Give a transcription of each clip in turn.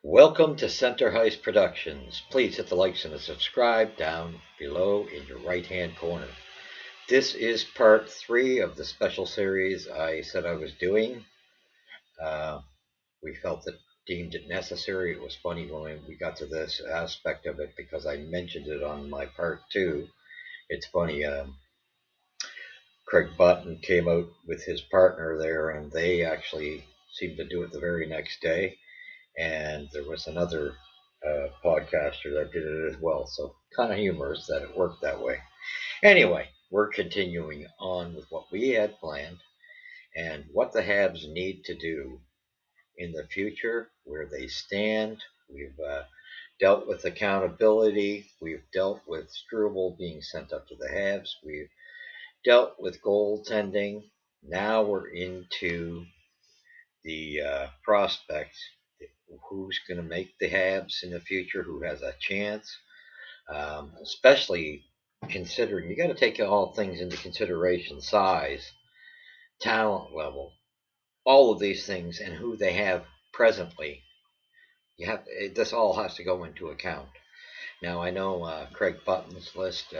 Welcome to Center Hice Productions. Please hit the likes and the subscribe down below in your right hand corner. This is part 3 of the special series I said I was doing. We felt that deemed it necessary. It was funny when we got to this aspect of it because I mentioned it on my part 2. It's funny, Craig Button came out with his partner there and they actually seemed to do it the very next day. And there was another podcaster that did it as well. So kind of humorous that it worked that way. Anyway, we're continuing on with what we had planned and what the Habs need to do in the future, where they stand. We've dealt with accountability. We've dealt with Struble being sent up to the Habs. We've dealt with goaltending. Now we're into the prospects. Who's going to make the Habs in the future? Who has a chance? Especially considering you got to take all things into consideration: size, talent level, all of these things, and who they have presently. This all has to go into account. Now I know Craig Button's list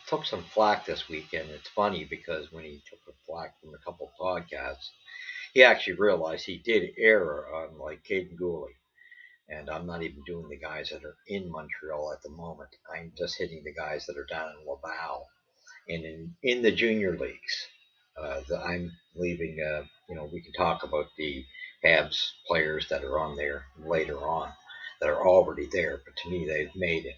took some flack this weekend. It's funny because when he took the flack from a couple podcasts, he actually realized he did err on like Caden Gooley. And I'm not even doing the guys that are in Montreal at the moment. I'm just hitting the guys that are down in Laval and in the junior leagues. I'm leaving, we can talk about the Habs players that are on there later on that are already there. But to me, they've made it.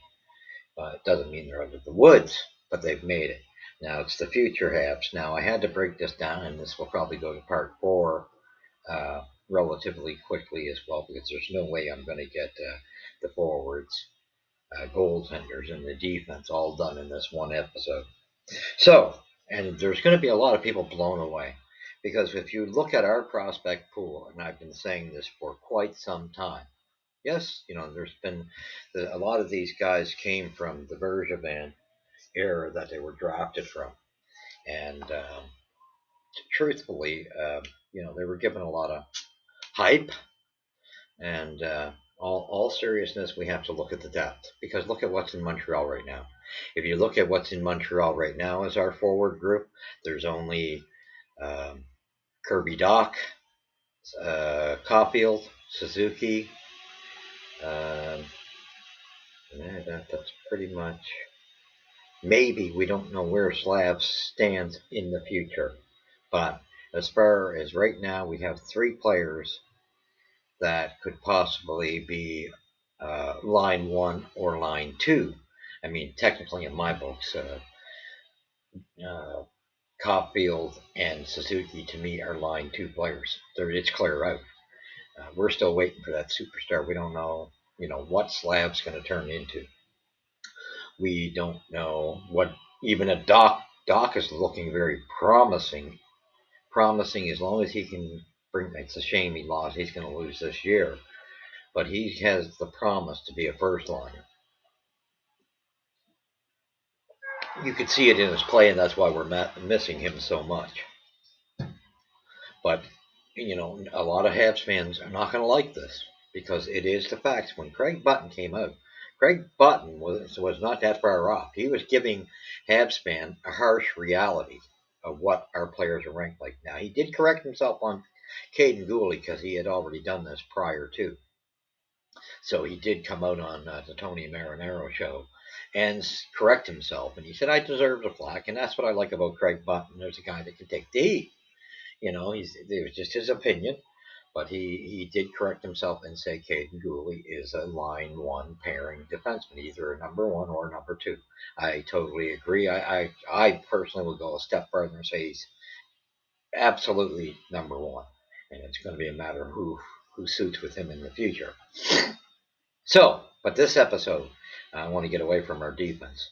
It doesn't mean they're out of the woods, but they've made it. Now it's the future Habs. Now I had to break this down, and this will probably go to part 4 relatively quickly as well, because there's no way I'm going to get the forwards, goaltenders, and the defense all done in this one episode. So, and there's going to be a lot of people blown away, because if you look at our prospect pool, and I've been saying this for quite some time, yes, there's been a lot of these guys came from the Bergevin era that they were drafted from, and truthfully, they were given a lot of hype. And all seriousness, we have to look at the depth, because look at what's in Montreal right now. If you look at what's in Montreal right now as our forward group, there's only Kirby Dach, Caulfield, Suzuki. That's pretty much. Maybe we don't know where Slav stands in the future, but as far as right now, we have 3 players that could possibly be line 1 or line 2. I mean, technically in my books, Caulfield and Suzuki to me are line 2 players. It's clear out. We're still waiting for that superstar. We don't know, what Slav's going to turn into. We don't know what even a Doc. Doc is looking very promising. Promising as long as he can bring. It's a shame he lost. He's going to lose this year. But he has the promise to be a first liner. You could see it in his play, and that's why we're missing him so much. But, a lot of Habs fans are not going to like this, because it is the facts. When Craig Button came out, Craig Button was not that far off. He was giving Habs fan a harsh reality of what our players are ranked like. Now, he did correct himself on Caden Gooley, because he had already done this prior to. So he did come out on the Tony Marinaro show and correct himself. And he said, I deserve the flack. And that's what I like about Craig Button. There's a guy that can take the heat. It was just his opinion. But he did correct himself and say Caden Gooley is a line 1 pairing defenseman, either a number 1 or number 2. I totally agree. I personally would go a step further and say he's absolutely number 1. And it's going to be a matter of who suits with him in the future. So, but this episode, I want to get away from our defense.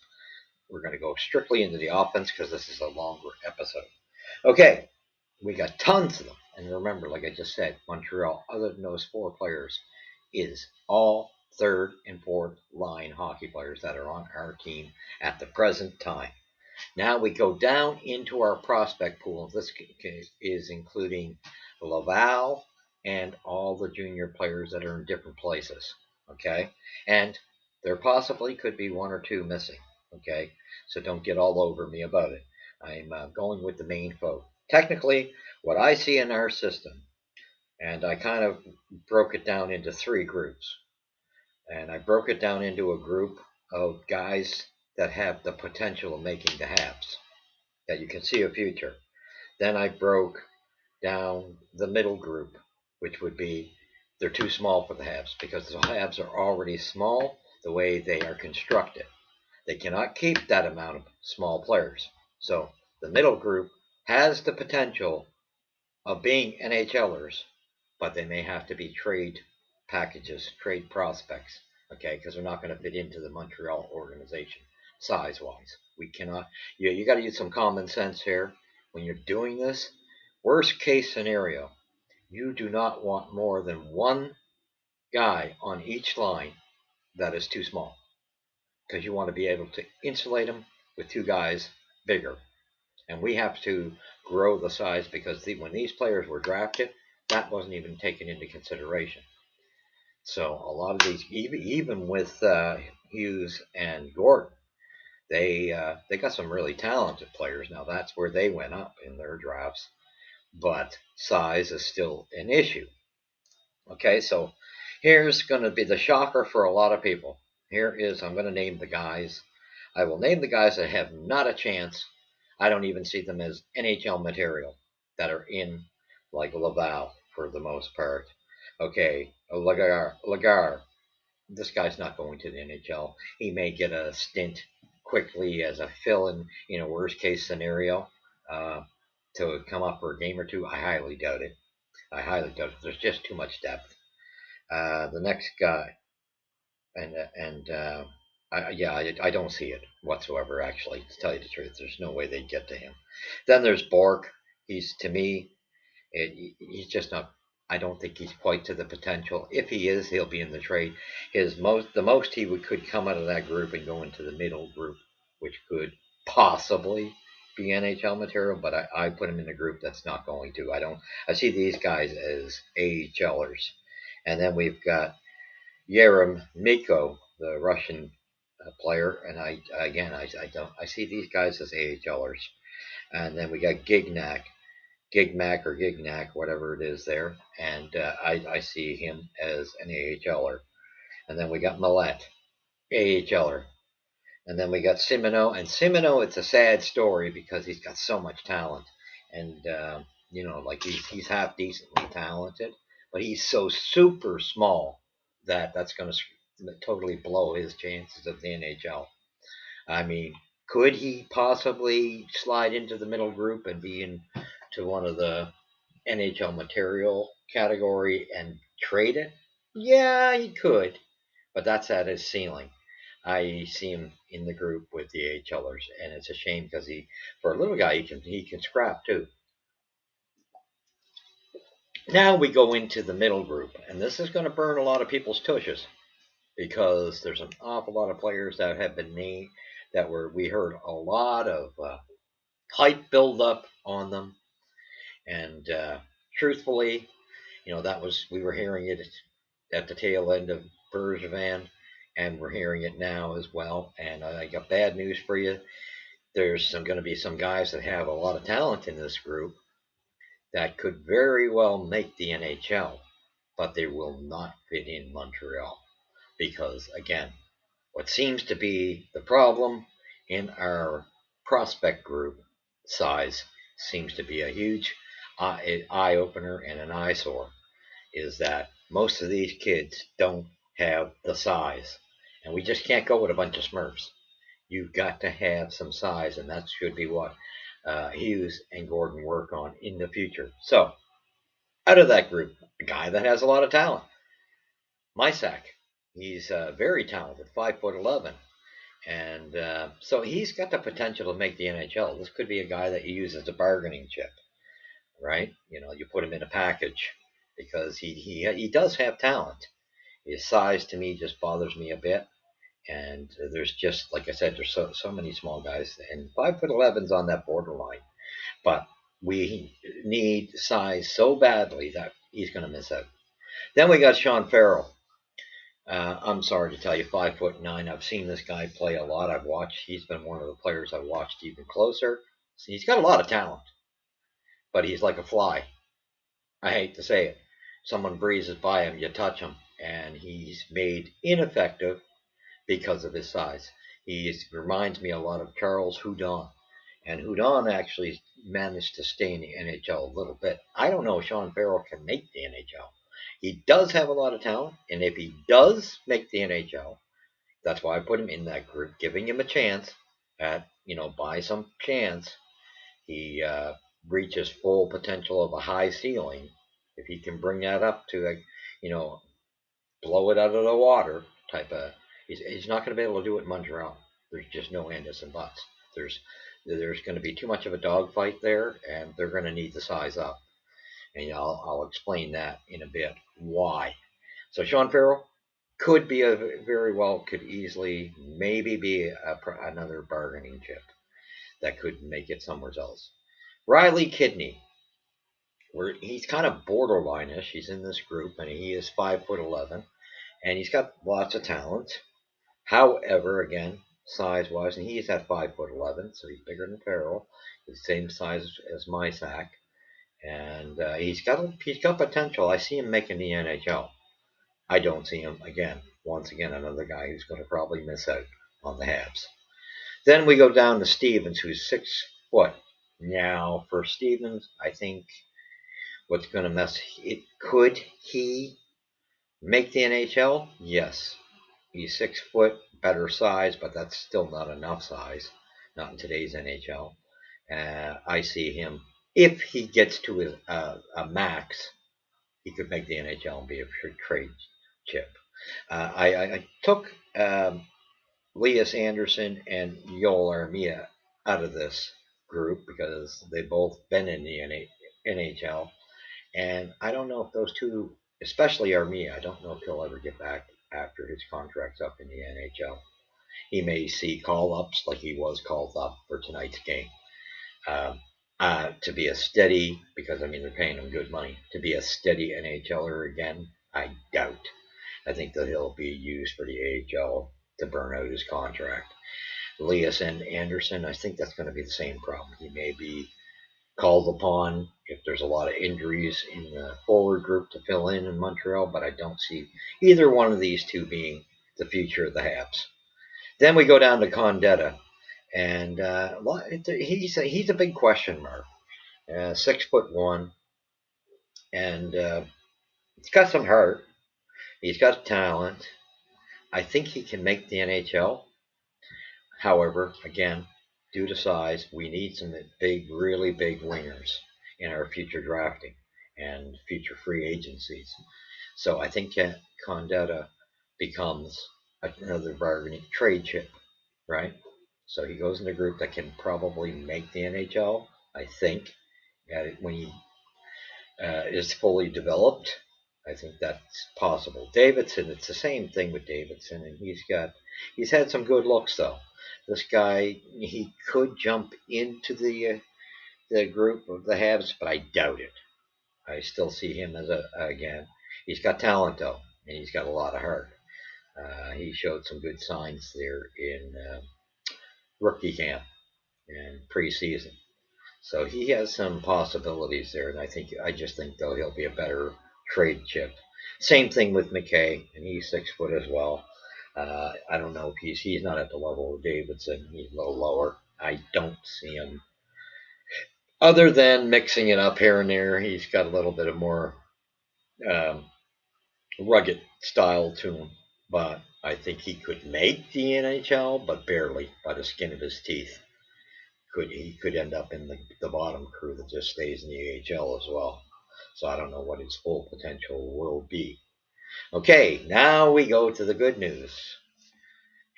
We're going to go strictly into the offense, because this is a longer episode. Okay, we got tons of them. And remember, like I just said, Montreal, other than those 4 players, is all 3rd and 4th line hockey players that are on our team at the present time. Now we go down into our prospect pool. This is including Laval and all the junior players that are in different places. Okay, and there possibly could be one or two missing. Okay, so don't get all over me about it. I'm going with the main folk. Technically, what I see in our system, and I kind of broke it down into three groups. And I broke it down into a group of guys that have the potential of making the Habs, that you can see a future. Then I broke down the middle group, which would be they're too small for the Habs because the Habs are already small the way they are constructed. They cannot keep that amount of small players. So the middle group has the potential of being NHLers, but they may have to be trade packages, trade prospects, okay, because they're not going to fit into the Montreal organization size wise. We cannot, you got to use some common sense here when you're doing this. Worst case scenario, you do not want more than one guy on each line that is too small because you want to be able to insulate them with two guys bigger. And we have to grow the size because when these players were drafted, that wasn't even taken into consideration. So a lot of these, even with Hughes and Gordon, they got some really talented players. Now that's where they went up in their drafts, but size is still an issue. Okay, so here's going to be the shocker for a lot of people. Here is, I'm going to name the guys. I will name the guys that have not a chance. I don't even see them as NHL material that are in like Laval for the most part. Okay, Lagar. This guy's not going to the NHL. He may get a stint quickly as a fill-in in a worst-case scenario to come up for a game or two. I highly doubt it. I highly doubt it. There's just too much depth. The next guy, and I don't see it whatsoever. Actually, to tell you the truth, there's no way they'd get to him. Then there's Bork. He's to me, he's just not. I don't think he's quite to the potential. If he is, he'll be in the trade. The most he could come out of that group and go into the middle group, which could possibly be NHL material. But I put him in a group that's not going to. I see these guys as AHLers, and then we've got Yerem Miko, the Russian player, and I see these guys as AHLers. And then we got Gignac or Gignac, whatever it is there, and I see him as an AHLer. And then we got Millet, AHLer. And then we got Simoneau, and Simoneau, it's a sad story because he's got so much talent, and like he's half decently talented, but he's so super small that that's going to totally blow his chances of the NHL. I mean, could he possibly slide into the middle group and be into one of the NHL material category and trade it? Yeah, he could, but that's at his ceiling. I see him in the group with the AHLers, and it's a shame because for a little guy, he can scrap too. Now we go into the middle group, and this is going to burn a lot of people's tushes because there's an awful lot of players that have been named we heard a lot of hype build up on them, and truthfully, we were hearing it at the tail end of Bergevin, and we're hearing it now as well. And I got bad news for you. There's going to be some guys that have a lot of talent in this group that could very well make the NHL, but they will not fit in Montreal because, again, what seems to be the problem in our prospect group size seems to be a huge eye opener and an eyesore is that most of these kids don't have the size. And we just can't go with a bunch of Smurfs. You've got to have some size, and that should be what Hughes and Gordon work on in the future. So, out of that group, a guy that has a lot of talent, Mysak. He's very talented, 5'11", and so he's got the potential to make the NHL. This could be a guy that you use as a bargaining chip, right? You put him in a package because he does have talent. His size to me just bothers me a bit. And there's just, like I said, there's so many small guys, and 5'11's on that borderline. But we need size so badly that he's going to miss out. Then we got Sean Farrell. I'm sorry to tell you, 5'9". I've seen this guy play a lot. I've watched. He's been one of the players I've watched even closer. So he's got a lot of talent, but he's like a fly. I hate to say it. Someone breezes by him, you touch him, and he's made ineffective because of his size. He reminds me a lot of Charles Houdon. And Houdon actually managed to stay in the NHL a little bit. I don't know if Sean Farrell can make the NHL. He does have a lot of talent, and if he does make the NHL, that's why I put him in that group, giving him a chance at, by some chance, he reaches full potential of a high ceiling. If he can bring that up to you know, blow it out of the water type of. He's not going to be able to do it in Montreal. There's just no ands and buts. There's there's going to be too much of a dogfight there, and they're going to need to size up. And I'll explain that in a bit why. So Sean Farrell could be could easily maybe be another bargaining chip that could make it somewhere else. Riley Kidney, where he's kind of borderline-ish. He's in this group, and he is 5'11", and he's got lots of talent. However, again, size-wise, and he's at 5'11", so he's bigger than Farrell, the same size as my sack, and he's got potential. I see him making the NHL. I don't see him again. Once again, another guy who's going to probably miss out on the Habs. Then we go down to Stevens, who's 6 foot. Now, for Stevens, I think what's going to mess it could he make the NHL? Yes. He's 6 foot, better size, but that's still not enough size. Not in today's NHL. I see him, if he gets to a max, he could make the NHL and be a trade chip. I took Lias Anderson and Joel Armia out of this group because they've both been in the NHL. And I don't know if those two, especially Armia, I don't know if he'll ever get back after his contract's up in the NHL. He may see call-ups like he was called up for tonight's game. To be a steady, because I mean they're paying him good money, to be a steady NHLer again, I doubt. I think that he'll be used for the AHL to burn out his contract. Lias and Anderson, I think that's going to be the same problem. He may be called upon if there's a lot of injuries in the forward group to fill in Montreal, but I don't see either one of these two being the future of the Habs. Then we go down to Condetta, and he's a big question mark. 6'1", and he's got some heart. He's got talent. I think he can make the NHL. However, again, due to size, we need some big, really big wingers in our future drafting and future free agencies. So I think Condetta becomes another bargaining trade chip, right? So he goes in a group that can probably make the NHL, I think, when he is fully developed. I think that's possible. Davidson, it's the same thing with Davidson, and he's had some good looks though. This guy, he could jump into the group of the Habs, but I doubt it. I still see him as again. He's got talent though, and he's got a lot of heart. He showed some good signs there in rookie camp and preseason. So he has some possibilities there, and I just think though he'll be a better trade chip. Same thing with McKay, and he's 6 foot as well. I don't know if he's not at the level of Davidson. He's a little lower. I don't see him. Other than mixing it up here and there, he's got a little bit of more um, rugged style to him. But I think he could make the NHL, but barely by the skin of his teeth. He could end up in the bottom crew that just stays in the AHL as well. So I don't know what his full potential will be. Okay, now we go to the good news.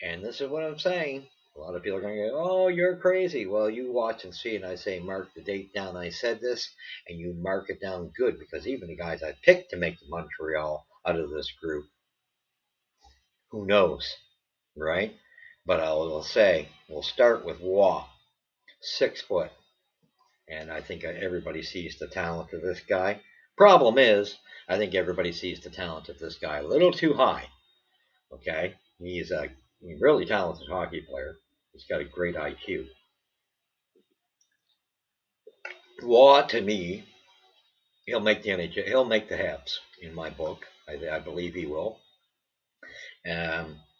And this is what I'm saying. A lot of people are going to go, oh, you're crazy. Well, you watch and see, and I say mark the date down. I said this, and you mark it down good, because even the guys I picked to make the Montreal out of this group, who knows? right? But I will say we'll start with Waugh, 6 foot, and I think everybody sees the talent of this guy. Problem is, I think everybody sees the talent of this guy a little too high. Okay, he's a really talented hockey player. He's got a great IQ. Waugh, to me, he'll make the NHL. He'll make the Habs in my book. I believe he will.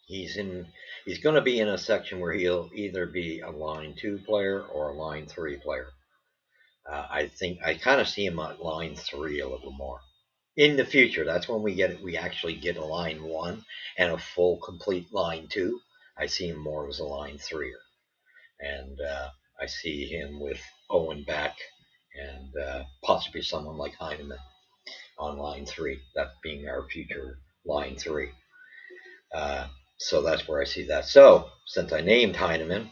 He's in. He's going to be in a section where he'll either be a line 2 player or a line 3 player. I think I kind of see him at line 3 a little more in the future. That's when we get it. We actually get a line 1 and a full complete line 2. I see him more as a line 3, and I see him with Owen back and possibly someone like Heineman on line 3. That being our future line 3. Uh, so that's where I see that. So since I named Heineman,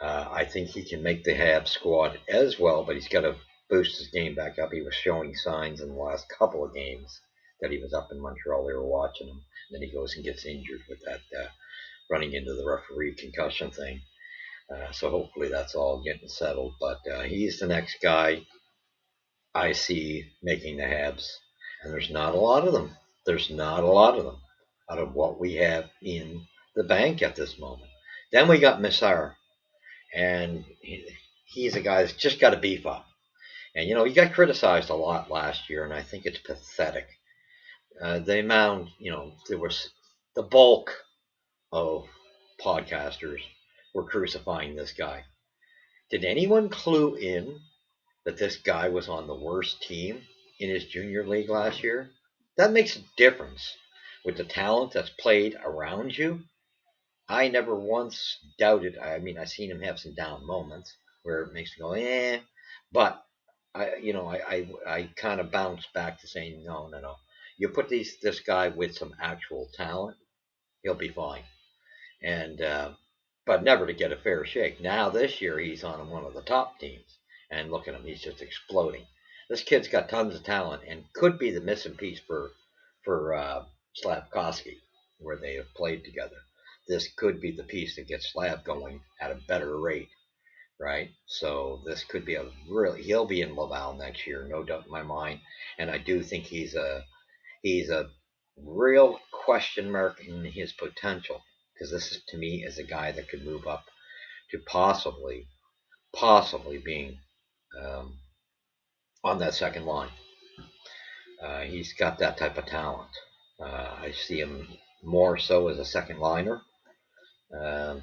I think he can make the Habs squad as well, but he's got to boost his game back up. He was showing signs in the last couple of games that he was up in Montreal. They were watching him. And then he goes and gets injured with that running into the referee concussion thing. So hopefully that's all getting settled. But he's the next guy I see making the Habs. And there's not a lot of them. There's not a lot of them out of what we have in the bank at this moment. Then we got Missar, and he's a guy that's just got to beef up. And he got criticized a lot last year, and I think it's pathetic. The amount, there was the bulk of podcasters were crucifying this guy. Did anyone clue in that this guy was on the worst team in his junior league last year? That makes a difference with the talent that's played around you. I never once doubted. I mean, I've seen him have some down moments where it makes me go, but I kind of bounce back to saying, no, no, no. You put this guy with some actual talent, he'll be fine. And but never to get a fair shake. Now this year he's on one of the top teams, and look at him, he's just exploding. This kid's got tons of talent and could be the missing piece for Slavkovsky, where they have played together. This could be the piece that gets Slav going at a better rate, right? So this could be he'll be in Laval next year, no doubt in my mind. And I do think he's a real question mark in his potential, because this is, to me, is a guy that could move up to possibly being um, on that second line. He's got that type of talent. I see him more so as a second liner um,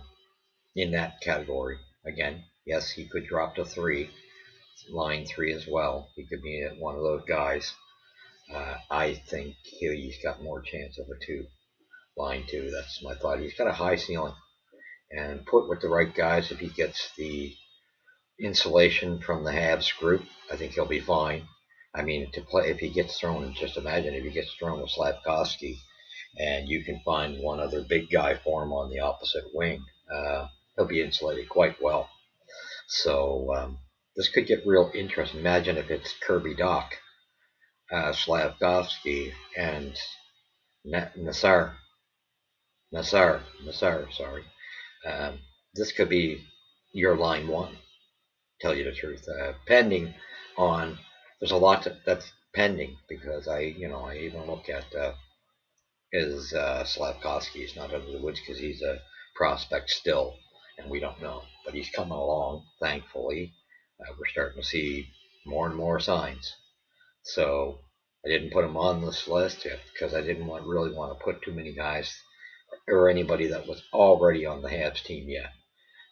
in that category. Again, yes, he could drop to 3, line 3 as well. He could be one of those guys. I think he's got more chance of a 2, line 2. That's my thought. He's got a high ceiling, and put with the right guys, if he gets the insulation from the Habs group, I think he'll be fine. I mean, to play, if he gets thrown, just imagine if he gets thrown with Slavkovsky, and you can find one other big guy for him on the opposite wing, he'll be insulated quite well. So this could get real interesting. Imagine if it's Kirby Doc, Slavkovsky, and Nassar. Sorry. Um, this could be your line 1. Tell you the truth, pending on. There's a lot that's pending, because I even look at is Slavkovsky. He's not out of the woods because he's a prospect still, and we don't know, but he's coming along. Thankfully, we're starting to see more and more signs. So I didn't put him on this list yet because I didn't really want to put too many guys or anybody that was already on the Habs team yet.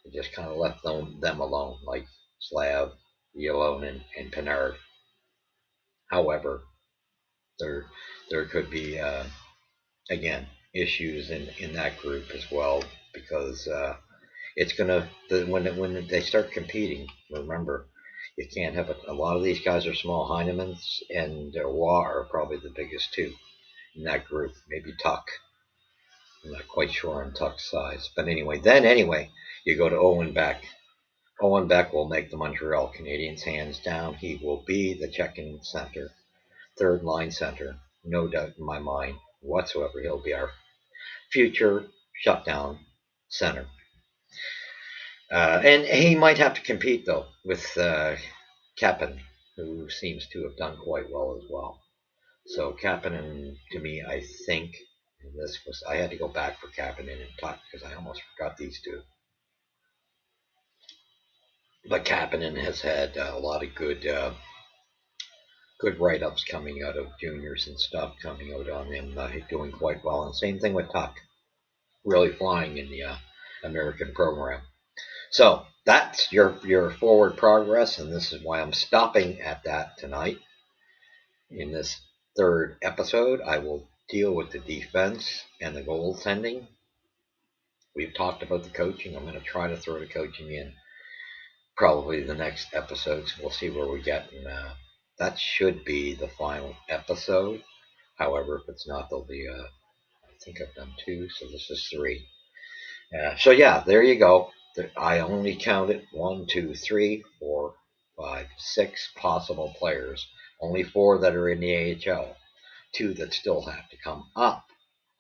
I just kind of left them alone, like Slav, Yellonen, and Pinard. However, there could be again issues in that group as well, because it's gonna when they start competing. Remember, you can't have a lot of these guys are small. Heinemans and Waugh are probably the biggest 2 in that group. Maybe Tuck. I'm not quite sure on Tuck's size, but anyway, you go to Owen Beck. Owen Beck will make the Montreal Canadiens hands down. He will be the check-in center, third line center, no doubt in my mind whatsoever. He'll be our future shutdown center. And he might have to compete, though, with Kapanen, who seems to have done quite well as well. So Kapanen, to me, I think, and this was, I had to go back for Kapanen and Tuck because I almost forgot these two. But Kapanen has had a lot of good write-ups coming out of juniors and stuff coming out on him. He's doing quite well. And same thing with Tuck, really flying in the American program. So that's your forward progress, and this is why I'm stopping at that tonight. In this third episode, I will deal with the defense and the goaltending. We've talked about the coaching. I'm going to try to throw the coaching in probably the next episodes. We'll see where we get, and that should be the final episode. However, if it's not, there'll be I think I've done 2, so this is 3. So yeah, there you go. I only counted 1, 2, 3, 4, 5, 6 possible players. Only 4 that are in the AHL. 2 that still have to come up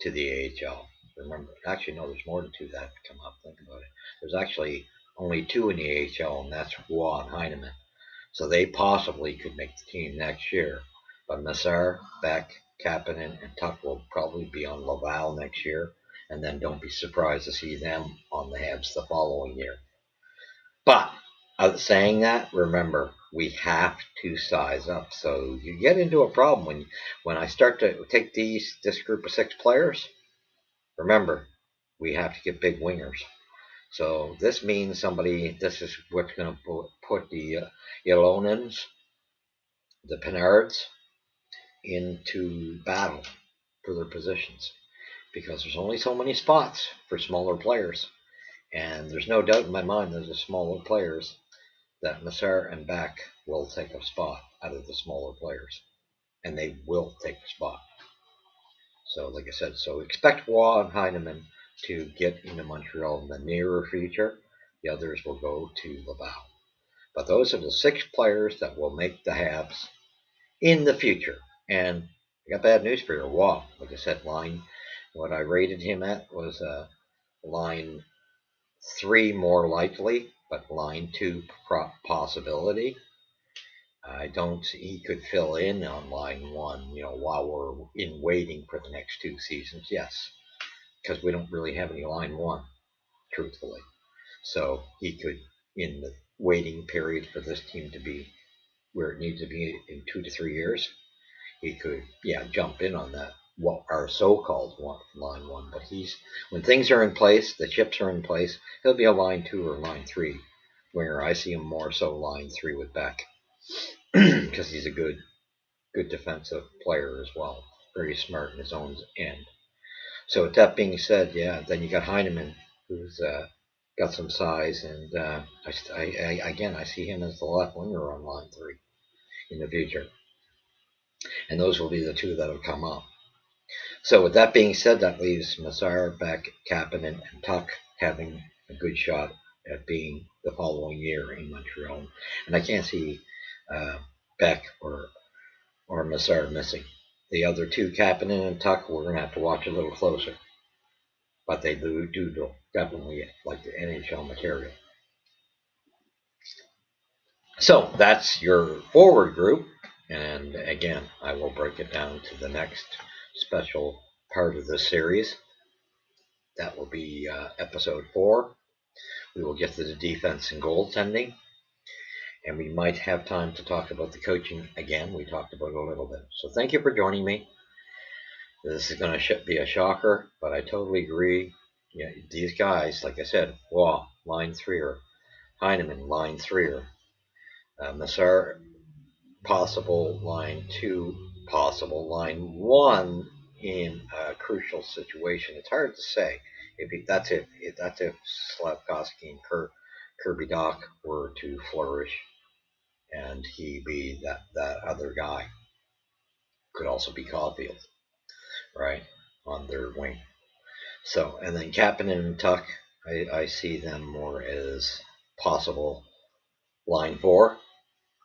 to the AHL. Remember, actually, no, there's more than 2 that have to come up. Think about it. There's actually only 2 in the AHL, and that's Roy and Heineman. So they possibly could make the team next year. But Massar, Beck, Kapanen, and Tuck will probably be on Laval next year. And then don't be surprised to see them on the Habs the following year. But saying that, remember, we have to size up. So you get into a problem when I start to take this group of 6 players. Remember, we have to get big wingers. So this means this is what's going to put the Ilonins, the Pinards, into battle for their positions. Because there's only so many spots for smaller players. And there's no doubt in my mind there's the smaller players that Massar and Beck will take a spot out of the smaller players. And they will take the spot. So like I said, so expect Roy and Heineman to get into Montreal in the nearer future. The others will go to Laval. But those are the 6 players that will make the Habs in the future. And I got bad news for you. Roy, like I said, what I rated him at was line 3 more likely, but line 2 possibility. He could fill in on line 1, while we're in waiting for the next 2 seasons. Yes, because we don't really have any line 1, truthfully. So he could, in the waiting period for this team to be where it needs to be in 2 to 3 years, he could, jump in on that, what our so-called line 1. But when things are in place, the chips are in place, he'll be a line 2 or line 3 winger. I see him more so line 3 with Beck because he's a good defensive player as well, very smart in his own end. So with that being said, then you got Heineman, who's got some size, and I see him as the left winger on line 3 in the future. And those will be the 2 that will come up. So with that being said, that leaves Massar, Beck, Kapanen, and Tuck having a good shot at being the following year in Montreal. And I can't see Beck or Massar missing. The other 2, Kapanen and Tuck, we're going to have to watch a little closer. But they do definitely like the NHL material. So that's your forward group. And again, I will break it down to the next special part of this series. That will be episode 4. We will get to the defense and goaltending. And we might have time to talk about the coaching again. We talked about it a little bit. So thank you for joining me. This is going to be a shocker, but I totally agree. These guys, like I said, line 3er, Heineman, line 3er, Massar, possible line 2, possible line 1 in a crucial situation. It's hard to say. That's if Slavkovsky and Kirby Dach were to flourish, and he be that other guy. Could also be Caulfield, right, on their wing. So, and then Kapanen and Tuck, I see them more as possible line 4,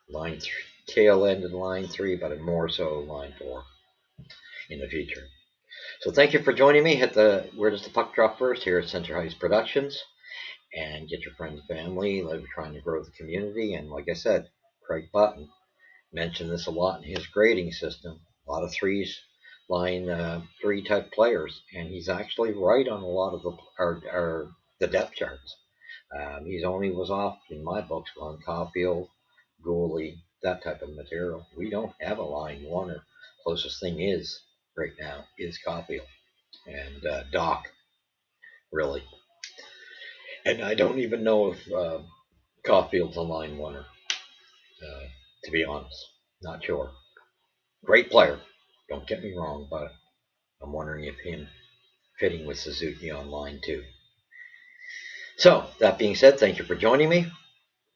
line 3, tail end in line 3, but more so line 4 in the future. So thank you for joining me. Hit the Where Does the Puck Drop first here at Center Hice Productions, and get your friends and family. We're trying to grow the community, and like I said, Craig Button mentioned this a lot in his grading system. A lot of three type players, and he's actually right on a lot of the depth charts. He's only was off in my books on Caulfield, Gooley, that type of material. We don't have a line one. Or closest thing is right now is Caulfield and Doc, really. And I don't even know if Caulfield's a line oneer, to be honest. Not sure. Great player. Don't get me wrong, but I'm wondering if him fitting with Suzuki on line two. So, that being said, thank you for joining me.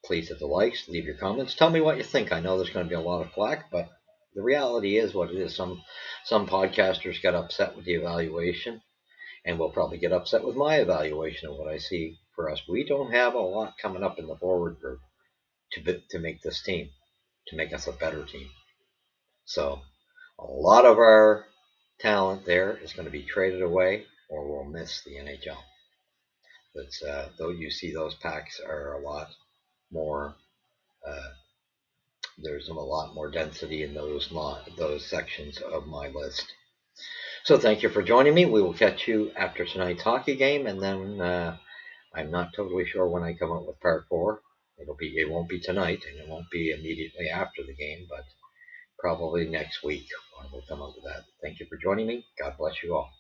Please hit the likes, leave your comments, tell me what you think. I know there's going to be a lot of flack, but the reality is what it is. Some podcasters got upset with the evaluation, and will probably get upset with my evaluation of what I see for us. We don't have a lot coming up in the forward group to make this team, to make us a better team. So a lot of our talent there is going to be traded away, or we'll miss the NHL. That's though you see those packs are a lot more. Uh, there's a lot more density in those sections of my list. So thank you for joining me. We will catch you after tonight's hockey game, and then I'm not totally sure when I come up with part four. It won't be tonight, and it won't be immediately after the game, but probably next week I will come up with that. Thank you for joining me. God bless you all.